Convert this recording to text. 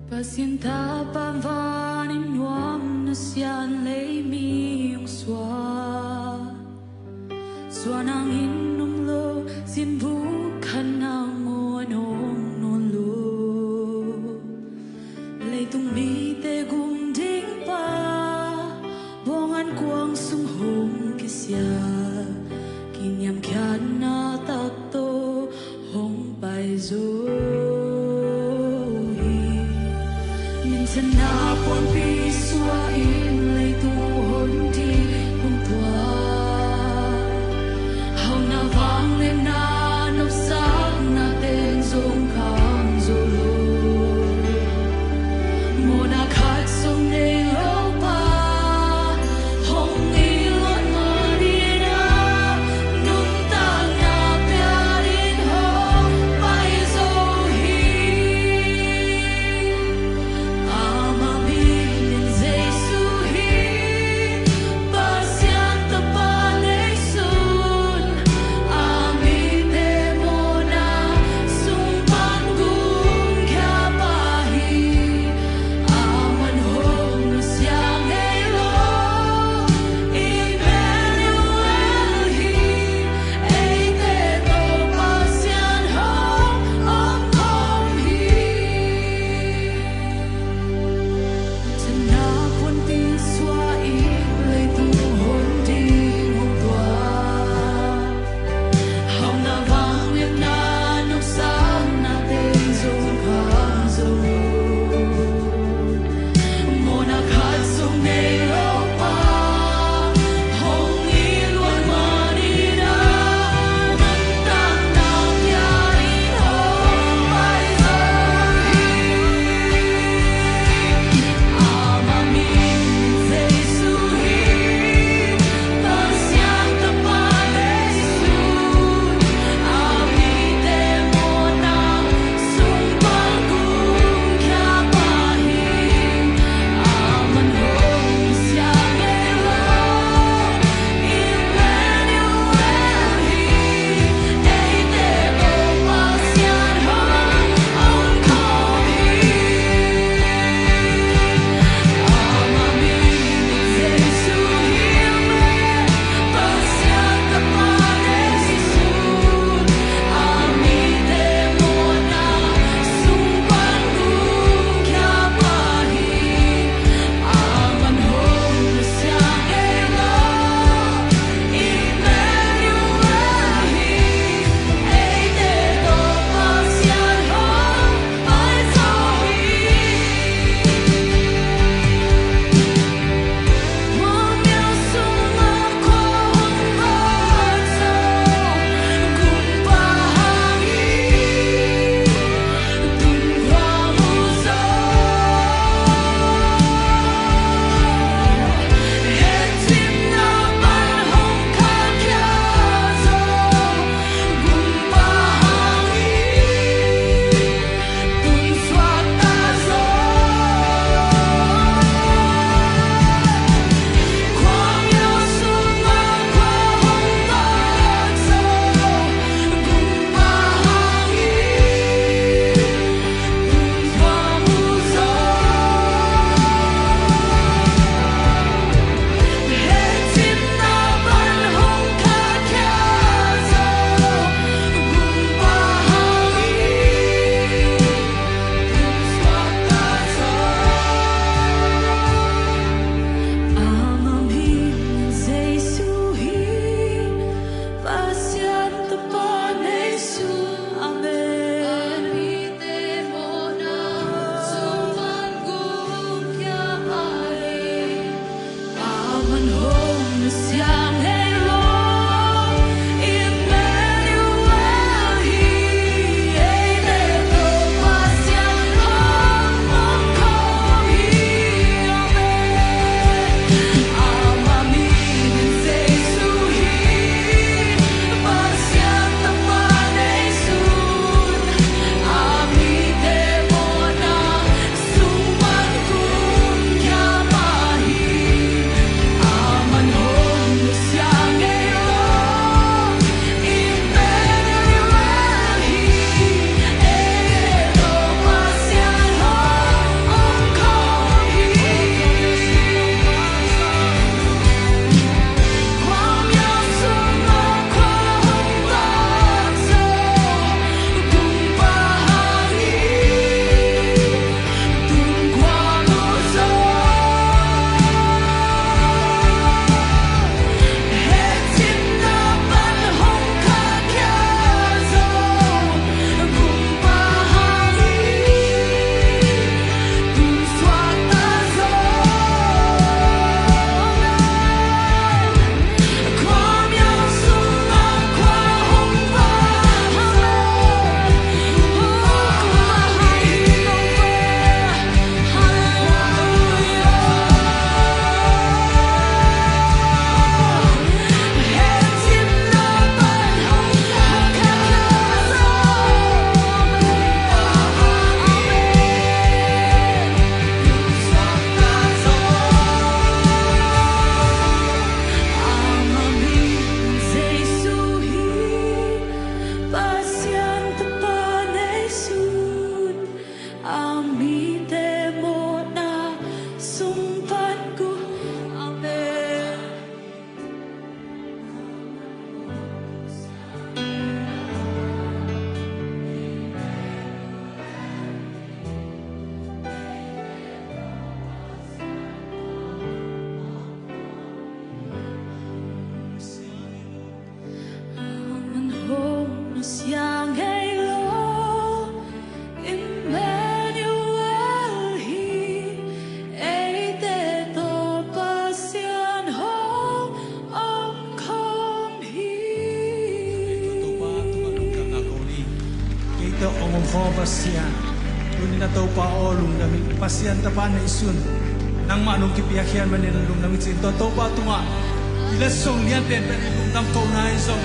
Pasinta pavanin nuam na siyan lay miyong Swan ang inumlo sinbukan ng anong nulo Lay tumbite gumding pa Bongan ko ang sunghong kisya Kinyam kyan na takto hong paizo Minsan na pon piswain lay tuhon di kung tua Hau na vang nem na nop sak na ten zong kang zolo Mo na khat song ne lo pa hong ilon marina Nung tang na piarin hong pai zo hi Ama bilin zay su amite mo na sumpat ko. Amen. Ang home na siyang halo, Emmanuel, He ate the passion home of come Ito He. pa tumalong kang ako ni. Ito omong ko pasyan. Kung na to pa olong namin pasyan tapan na isun. Nang manong kipiyakyan man nilang namin sa ito. To pa tunga. Ilasong niyan din. Pero kung tam kaunay song.